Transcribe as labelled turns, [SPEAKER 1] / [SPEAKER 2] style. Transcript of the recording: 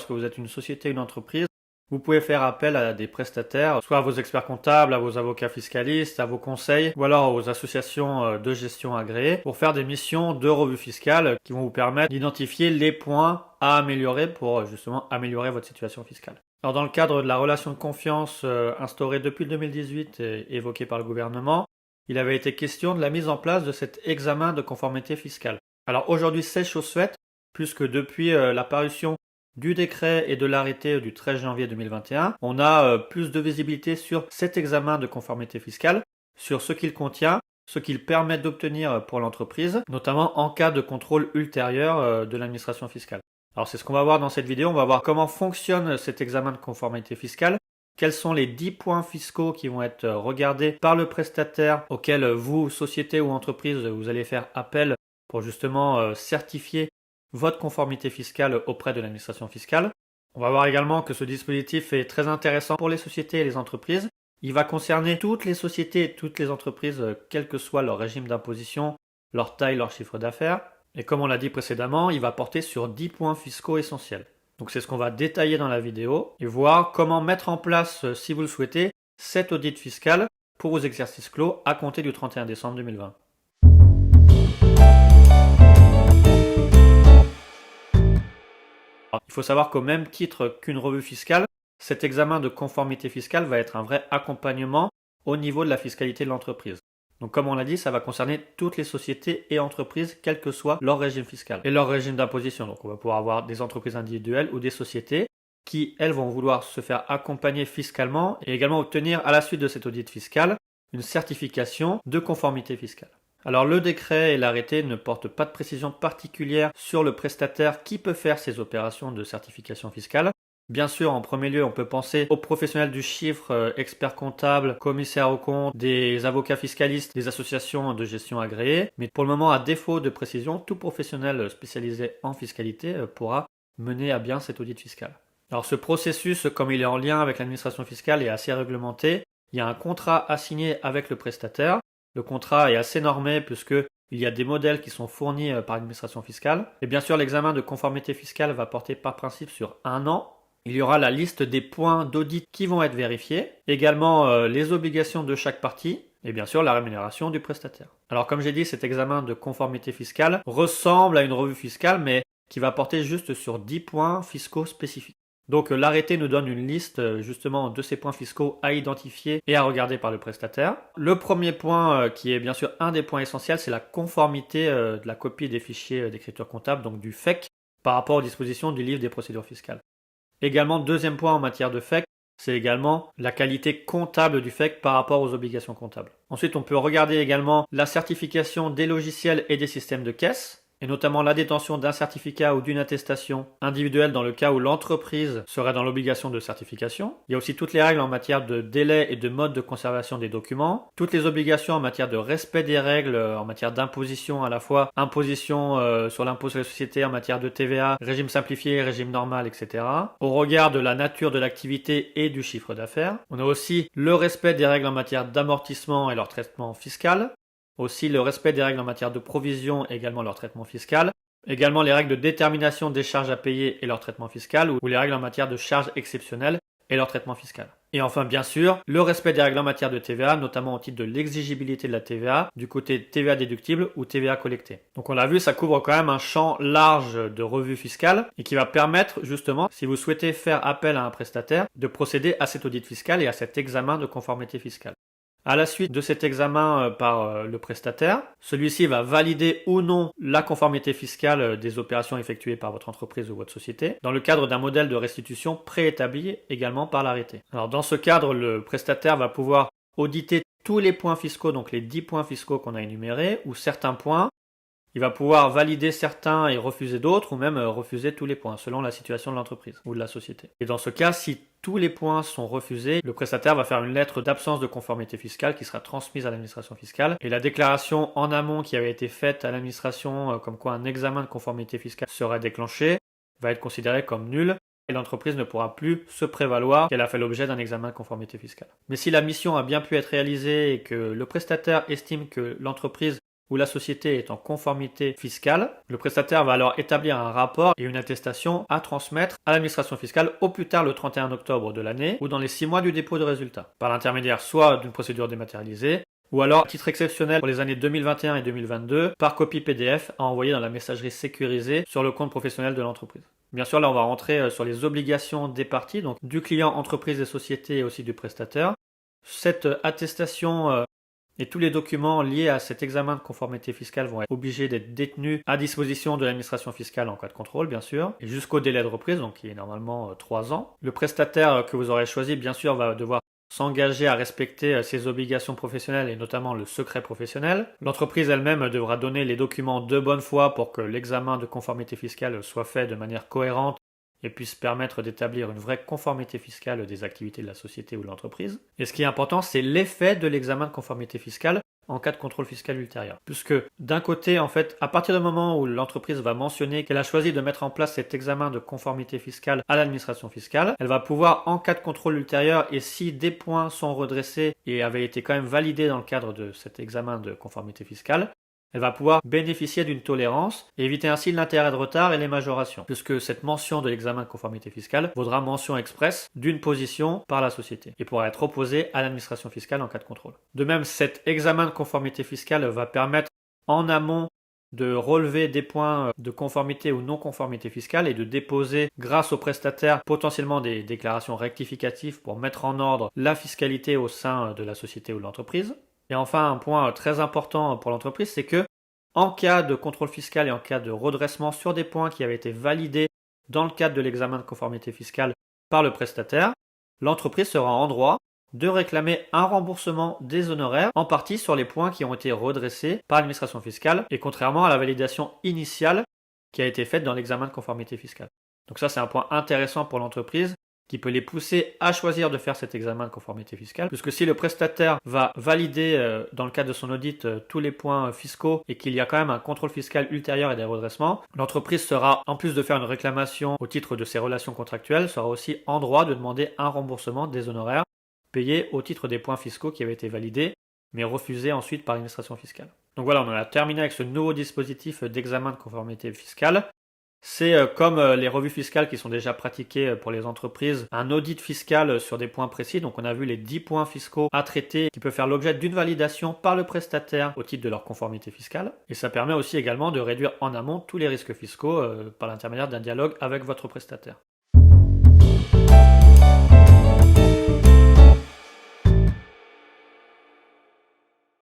[SPEAKER 1] lorsque vous êtes une société ou une entreprise, vous pouvez faire appel à des prestataires, soit à vos experts comptables, à vos avocats fiscalistes, à vos conseils, ou alors aux associations de gestion agréées, pour faire des missions de revue fiscale qui vont vous permettre d'identifier les points à améliorer pour justement améliorer votre situation fiscale. Alors dans le cadre de la relation de confiance instaurée depuis le 2018 et évoquée par le gouvernement, il avait été question de la mise en place de cet examen de conformité fiscale. Alors aujourd'hui c'est chose faite, puisque depuis la parution du décret et de l'arrêté du 13 janvier 2021, on a plus de visibilité sur cet examen de conformité fiscale, sur ce qu'il contient, ce qu'il permet d'obtenir pour l'entreprise, notamment en cas de contrôle ultérieur de l'administration fiscale. Alors c'est ce qu'on va voir dans cette vidéo, on va voir comment fonctionne cet examen de conformité fiscale, quels sont les 10 points fiscaux qui vont être regardés par le prestataire auquel vous, société ou entreprise, vous allez faire appel pour justement certifier votre conformité fiscale auprès de l'administration fiscale. On va voir également que ce dispositif est très intéressant pour les sociétés et les entreprises. Il va concerner toutes les sociétés et toutes les entreprises, quel que soit leur régime d'imposition, leur taille, leur chiffre d'affaires. Et comme on l'a dit précédemment, il va porter sur 10 points fiscaux essentiels. Donc c'est ce qu'on va détailler dans la vidéo et voir comment mettre en place, si vous le souhaitez, cet audit fiscal pour vos exercices clos à compter du 31 décembre 2020. Il faut savoir qu'au même titre qu'une revue fiscale, cet examen de conformité fiscale va être un vrai accompagnement au niveau de la fiscalité de l'entreprise. Donc comme on l'a dit, ça va concerner toutes les sociétés et entreprises, quel que soit leur régime fiscal et leur régime d'imposition. Donc on va pouvoir avoir des entreprises individuelles ou des sociétés qui, elles, vont vouloir se faire accompagner fiscalement et également obtenir à la suite de cet audit fiscal une certification de conformité fiscale. Alors le décret et l'arrêté ne portent pas de précision particulière sur le prestataire qui peut faire ces opérations de certification fiscale. Bien sûr, en premier lieu, on peut penser aux professionnels du chiffre, experts comptables, commissaires aux comptes, des avocats fiscalistes, des associations de gestion agréées. Mais pour le moment, à défaut de précision, tout professionnel spécialisé en fiscalité pourra mener à bien cet audit fiscal. Alors ce processus, comme il est en lien avec l'administration fiscale, est assez réglementé. Il y a un contrat à signer avec le prestataire. Le contrat est assez normé puisqu'il y a des modèles qui sont fournis par l'administration fiscale. Et bien sûr, l'examen de conformité fiscale va porter par principe sur 1 an. Il y aura la liste des points d'audit qui vont être vérifiés, également les obligations de chaque partie et bien sûr la rémunération du prestataire. Alors comme j'ai dit, cet examen de conformité fiscale ressemble à une revue fiscale mais qui va porter juste sur 10 points fiscaux spécifiques. Donc l'arrêté nous donne une liste justement de ces points fiscaux à identifier et à regarder par le prestataire. Le premier point qui est bien sûr un des points essentiels, c'est la conformité de la copie des fichiers d'écriture comptable, donc du FEC, par rapport aux dispositions du livre des procédures fiscales. Également, deuxième point en matière de FEC, c'est également la qualité comptable du FEC par rapport aux obligations comptables. Ensuite, on peut regarder également la certification des logiciels et des systèmes de caisse, et notamment la détention d'un certificat ou d'une attestation individuelle dans le cas où l'entreprise serait dans l'obligation de certification. Il y a aussi toutes les règles en matière de délai et de mode de conservation des documents, toutes les obligations en matière de respect des règles en matière d'imposition, à la fois imposition sur l'impôt sur les sociétés en matière de TVA, régime simplifié, régime normal, etc. Au regard de la nature de l'activité et du chiffre d'affaires. On a aussi le respect des règles en matière d'amortissement et leur traitement fiscal. Aussi le respect des règles en matière de provision et également leur traitement fiscal. Également les règles de détermination des charges à payer et leur traitement fiscal ou les règles en matière de charges exceptionnelles et leur traitement fiscal. Et enfin bien sûr, le respect des règles en matière de TVA, notamment au titre de l'exigibilité de la TVA, du côté TVA déductible ou TVA collectée. Donc on l'a vu, ça couvre quand même un champ large de revues fiscales et qui va permettre justement, si vous souhaitez faire appel à un prestataire, de procéder à cet audit fiscal et à cet examen de conformité fiscale. À la suite de cet examen par le prestataire, celui-ci va valider ou non la conformité fiscale des opérations effectuées par votre entreprise ou votre société dans le cadre d'un modèle de restitution préétabli également par l'arrêté. Alors dans ce cadre, le prestataire va pouvoir auditer tous les points fiscaux, donc les 10 points fiscaux qu'on a énumérés, ou certains points. Il va pouvoir valider certains et refuser d'autres, ou même refuser tous les points, selon la situation de l'entreprise ou de la société. Et dans ce cas, si tous les points sont refusés, le prestataire va faire une lettre d'absence de conformité fiscale qui sera transmise à l'administration fiscale. Et la déclaration en amont qui avait été faite à l'administration, comme quoi un examen de conformité fiscale serait déclenché, va être considérée comme nulle. Et l'entreprise ne pourra plus se prévaloir qu'elle a fait l'objet d'un examen de conformité fiscale. Mais si la mission a bien pu être réalisée et que le prestataire estime que l'entreprise où la société est en conformité fiscale, le prestataire va alors établir un rapport et une attestation à transmettre à l'administration fiscale au plus tard le 31 octobre de l'année ou dans les 6 mois du dépôt de résultat, par l'intermédiaire soit d'une procédure dématérialisée, ou alors, à titre exceptionnel pour les années 2021 et 2022, par copie PDF à envoyer dans la messagerie sécurisée sur le compte professionnel de l'entreprise. Bien sûr, là, on va rentrer sur les obligations des parties, donc du client, entreprise et société et aussi du prestataire. Cette attestation et tous les documents liés à cet examen de conformité fiscale vont être obligés d'être détenus à disposition de l'administration fiscale en cas de contrôle, bien sûr, et jusqu'au délai de reprise, donc qui est normalement 3 ans. Le prestataire que vous aurez choisi, bien sûr, va devoir s'engager à respecter ses obligations professionnelles et notamment le secret professionnel. L'entreprise elle-même devra donner les documents de bonne foi pour que l'examen de conformité fiscale soit fait de manière cohérente et puisse permettre d'établir une vraie conformité fiscale des activités de la société ou de l'entreprise. Et ce qui est important, c'est l'effet de l'examen de conformité fiscale en cas de contrôle fiscal ultérieur. Puisque d'un côté, en fait, à partir du moment où l'entreprise va mentionner qu'elle a choisi de mettre en place cet examen de conformité fiscale à l'administration fiscale, elle va pouvoir, en cas de contrôle ultérieur, et si des points sont redressés et avaient été quand même validés dans le cadre de cet examen de conformité fiscale, elle va pouvoir bénéficier d'une tolérance et éviter ainsi l'intérêt de retard et les majorations, puisque cette mention de l'examen de conformité fiscale vaudra mention expresse d'une position par la société et pourra être opposée à l'administration fiscale en cas de contrôle. De même, cet examen de conformité fiscale va permettre en amont de relever des points de conformité ou non-conformité fiscale et de déposer, grâce au prestataire, potentiellement des déclarations rectificatives pour mettre en ordre la fiscalité au sein de la société ou de l'entreprise. Et enfin, un point très important pour l'entreprise, c'est que en cas de contrôle fiscal et en cas de redressement sur des points qui avaient été validés dans le cadre de l'examen de conformité fiscale par le prestataire, l'entreprise sera en droit de réclamer un remboursement des honoraires, en partie sur les points qui ont été redressés par l'administration fiscale, et contrairement à la validation initiale qui a été faite dans l'examen de conformité fiscale. Donc ça, c'est un point intéressant pour l'entreprise, qui peut les pousser à choisir de faire cet examen de conformité fiscale, puisque si le prestataire va valider dans le cadre de son audit tous les points fiscaux et qu'il y a quand même un contrôle fiscal ultérieur et des redressements, l'entreprise sera, en plus de faire une réclamation au titre de ses relations contractuelles, sera aussi en droit de demander un remboursement des honoraires payés au titre des points fiscaux qui avaient été validés, mais refusés ensuite par l'administration fiscale. Donc voilà, on en a terminé avec ce nouveau dispositif d'examen de conformité fiscale. C'est comme les revues fiscales qui sont déjà pratiquées pour les entreprises, un audit fiscal sur des points précis. Donc on a vu les 10 points fiscaux à traiter qui peuvent faire l'objet d'une validation par le prestataire au titre de leur conformité fiscale. Et ça permet aussi également de réduire en amont tous les risques fiscaux par l'intermédiaire d'un dialogue avec votre prestataire.